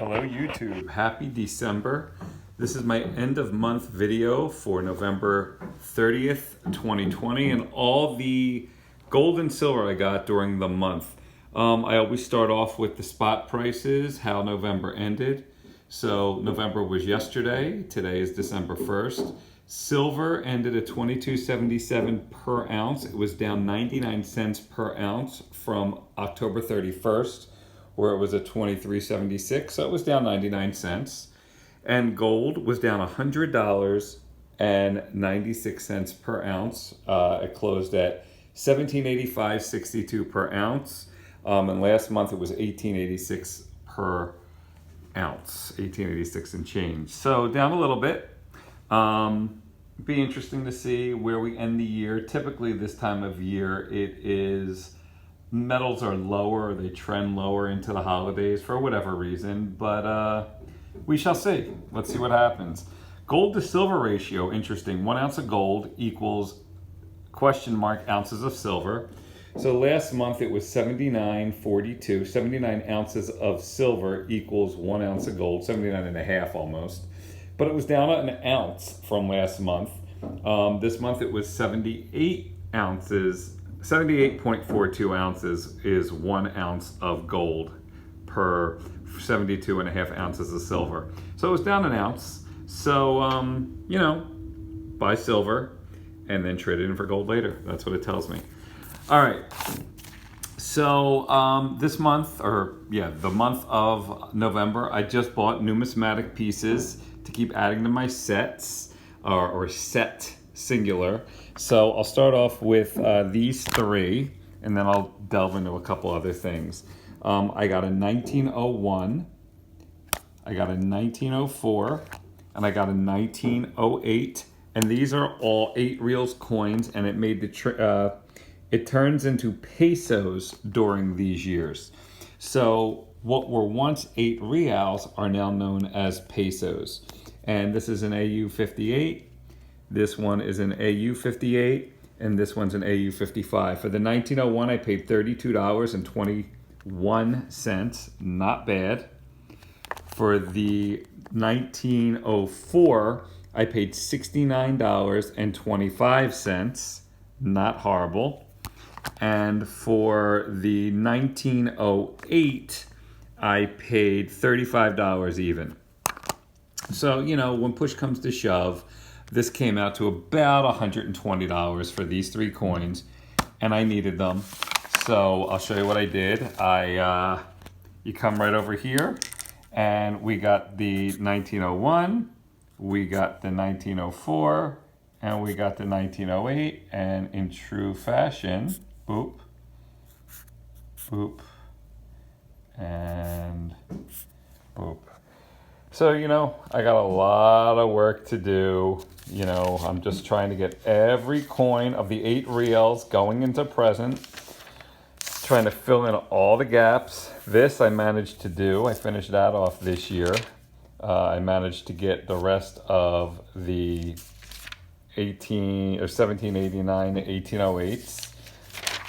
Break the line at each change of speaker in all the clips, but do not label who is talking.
Hello YouTube, happy December. This is my end of month video for November 30th, 2020 and all the gold and silver I got during the month. I always start off with the spot prices, how November ended. So November was yesterday, today is December 1st. Silver ended at $22.77 per ounce. It was down 99 cents per ounce from October 31st. Where it was at $23.76, so it was down 99 cents. And gold was down $100 and 96 cents per ounce. It closed at $17.85.62 per ounce. And last month it was $18.86 per ounce, $18.86 and change. So down a little bit. Be interesting to see where we end the year. Typically this time of year it is metals are lower, they trend lower into the holidays for whatever reason, but we shall see. Let's see what happens. Gold to silver ratio, interesting. 1 ounce of gold equals question mark ounces of silver. So last month it was 79.42. 79 ounces of silver equals 1 ounce of gold, 79 and a half almost. But it was down an ounce from last month. This month it was 78 ounces. 78.42 ounces is 1 ounce of gold per 72 and a half ounces of silver. So it was down an ounce. So, buy silver and then trade it in for gold later. That's what it tells me. All right. So this month, the month of November, I just bought numismatic pieces to keep adding to my sets, or set singular. So I'll start off with these three, and then I'll delve into a couple other things. I got a 1901, I got a 1904, and I got a 1908. And these are all 8 reals coins, and it made it turns into pesos during these years. So what were once 8 reals are now known as pesos. And this is an AU 58. This one is an AU 58, and this one's an AU 55. For the 1901, I paid $32.21. Not bad. For the 1904, I paid $69.25. Not horrible. And for the 1908, I paid $35 even. So, when push comes to shove, this came out to about $120 for these 3 coins, and I needed them. So I'll show you what I did. You come right over here, and we got the 1901, we got the 1904, and we got the 1908, and in true fashion, boop, boop, and boop. So, I got a lot of work to do. I'm just trying to get every coin of the 8 reals going into present, trying to fill in all the gaps. This I managed to do. I finished that off this year. I managed to get the rest of the 1789 to 1808s.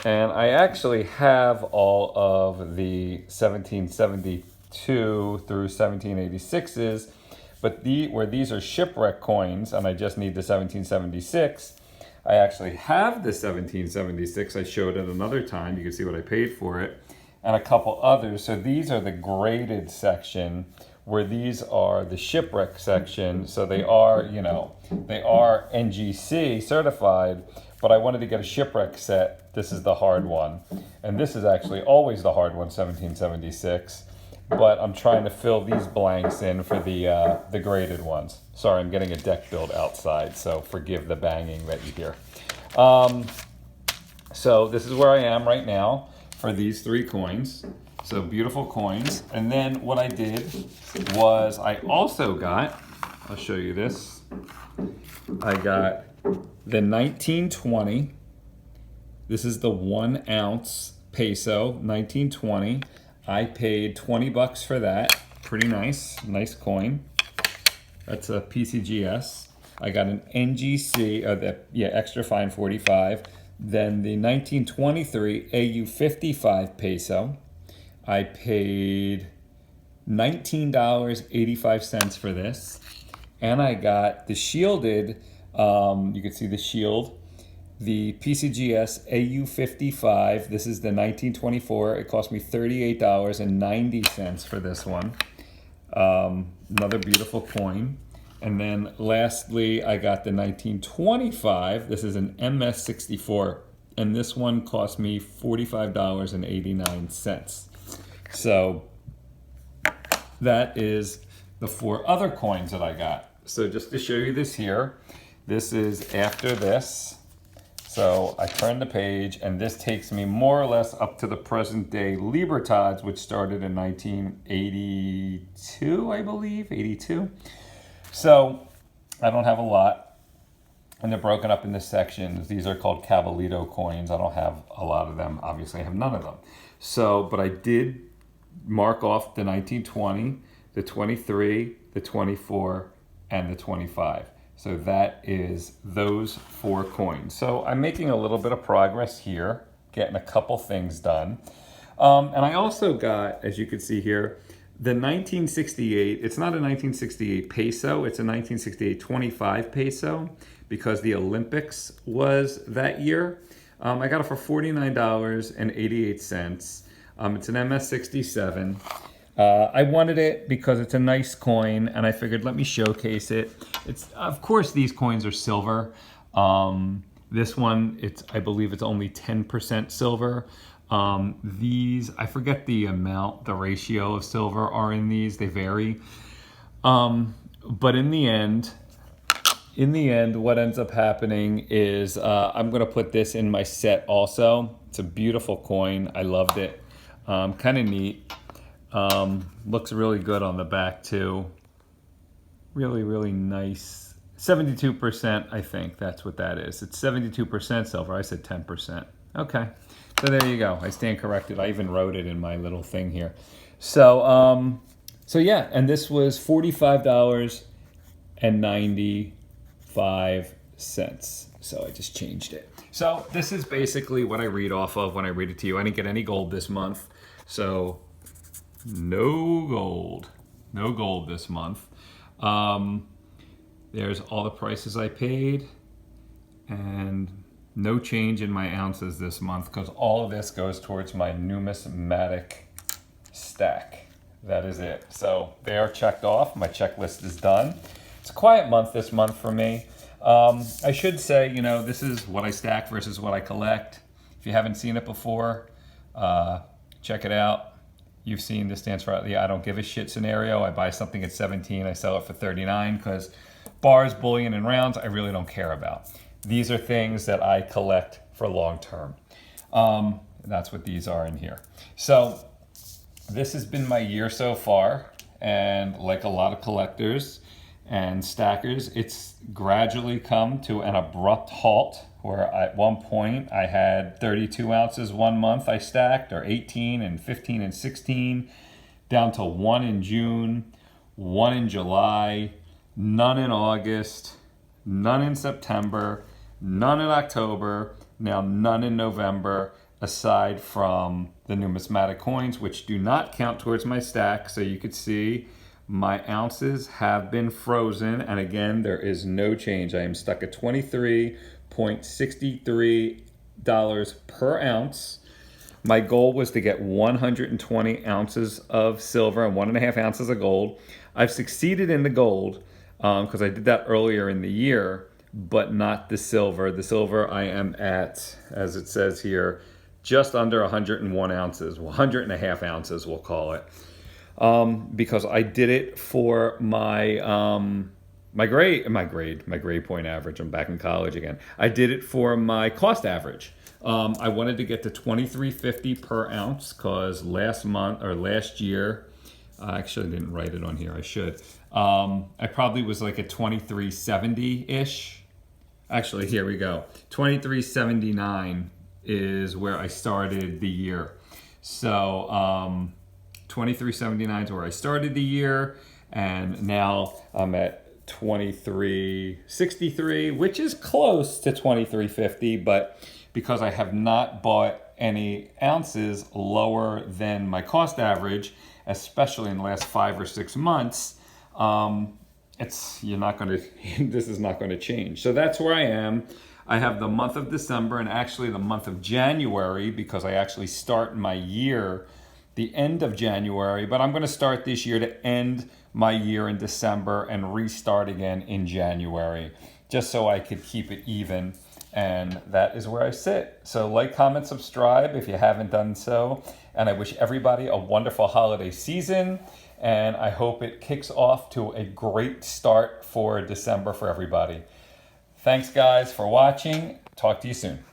And I actually have all of the 1772 through 1786s, but where these are shipwreck coins, and I just need the 1776, I actually have the 1776. I showed it another time. You can see what I paid for it, and a couple others. So these are the graded section, where these are the shipwreck section. So they are, they are NGC certified, but I wanted to get a shipwreck set. This is the hard one, and this is actually always the hard one, 1776. But I'm trying to fill these blanks in for the graded ones. Sorry, I'm getting a deck build outside, so forgive the banging that you hear. So this is where I am right now for these 3 coins. So beautiful coins. And then what I did was I also got, I'll show you this. I got the 1920. This is the 1 ounce peso, 1920. I paid $20 for that. Pretty nice coin. That's a PCGS. I got an NGC, extra fine 45. Then the 1923 AU 55 peso. I paid $19.85 for this. And I got the shielded, you can see the shield, the PCGS AU55. This is the 1924. It cost me $38.90 for this one. Another beautiful coin. And then lastly, I got the 1925. This is an MS64. And this one cost me $45.89. So that is the 4 other coins that I got. So just to show you this here, this is after this. So I turn the page and this takes me more or less up to the present day Libertads, which started in 1982, I believe, 82. So I don't have a lot. And they're broken up into sections. These are called Cabalito coins. I don't have a lot of them. Obviously, I have none of them. So, but I did mark off the 1920, the 23, the 24, and the 25. So that is those 4 coins. So I'm making a little bit of progress here, getting a couple things done. And I also got, as you can see here, the 1968, it's not a 1968 peso, it's a 1968 25 peso because the Olympics was that year. I got it for $49.88. It's an MS67. I wanted it because it's a nice coin and I figured let me showcase it. It's, of course, these coins are silver. This one, I believe it's only 10% silver. These, I forget the amount, the ratio of silver are in these, they vary. But in the end, what ends up happening is I'm gonna put this in my set also. It's a beautiful coin, I loved it. Kind of neat. Looks really good on the back too. Really, really nice. 72%, I think that's what that is. It's 72% silver, I said 10%. Okay. So there you go. I stand corrected. I even wrote it in my little thing here. So, so yeah, and this was $45.95. So I just changed it. So this is basically what I read off of when I read it to you. I didn't get any gold this month. So no gold this month. There's all the prices I paid and no change in my ounces this month because all of this goes towards my numismatic stack. That is it. So they are checked off. My checklist is done. It's a quiet month this month for me. I should say, you know, this is what I stack versus what I collect. If you haven't seen it before, check it out. You've seen this stands for the I don't give a shit scenario. I buy something at 17, I sell it for 39 because bars, bullion, and rounds I really don't care about. These are things that I collect for long term. That's what these are in here. So this has been my year so far, and like a lot of collectors and stackers, it's gradually come to an abrupt halt where at one point I had 32 ounces one month I stacked, or 18 and 15 and 16, down to 1 in June, 1 in July, none in August, none in September, none in October, now none in November, aside from the numismatic coins, which do not count towards my stack. So you could see my ounces have been frozen. And again, there is no change. I am stuck at $23.63 per ounce. My goal was to get 120 ounces of silver and 1.5 ounces of gold. I've succeeded in the gold because I did that earlier in the year, but not the silver. The silver I am at, as it says here, just under 101 ounces, 100.5 ounces we'll call it, because I did it for my my grade point average. I'm back in college again. I did it for my cost average. I wanted to get to $23.50 per ounce because last year, I actually didn't write it on here. I should. I probably was like at $23.70-ish. Actually, here we go. $23.79 is where I started the year. So $23.79 is where I started the year, and now I'm at $23.63, which is close to $23.50, but because I have not bought any ounces lower than my cost average, especially in the last 5 or 6 months, you're not going to, this is not going to change. So that's where I am. I have the month of December and actually the month of January, because I actually start my year the end of January, but I'm going to start this year to end my year in December and restart again in January, just so I could keep it even. And that is where I sit. So like, comment, subscribe if you haven't done so. And I wish everybody a wonderful holiday season. And I hope it kicks off to a great start for December for everybody. Thanks, guys, for watching. Talk to you soon.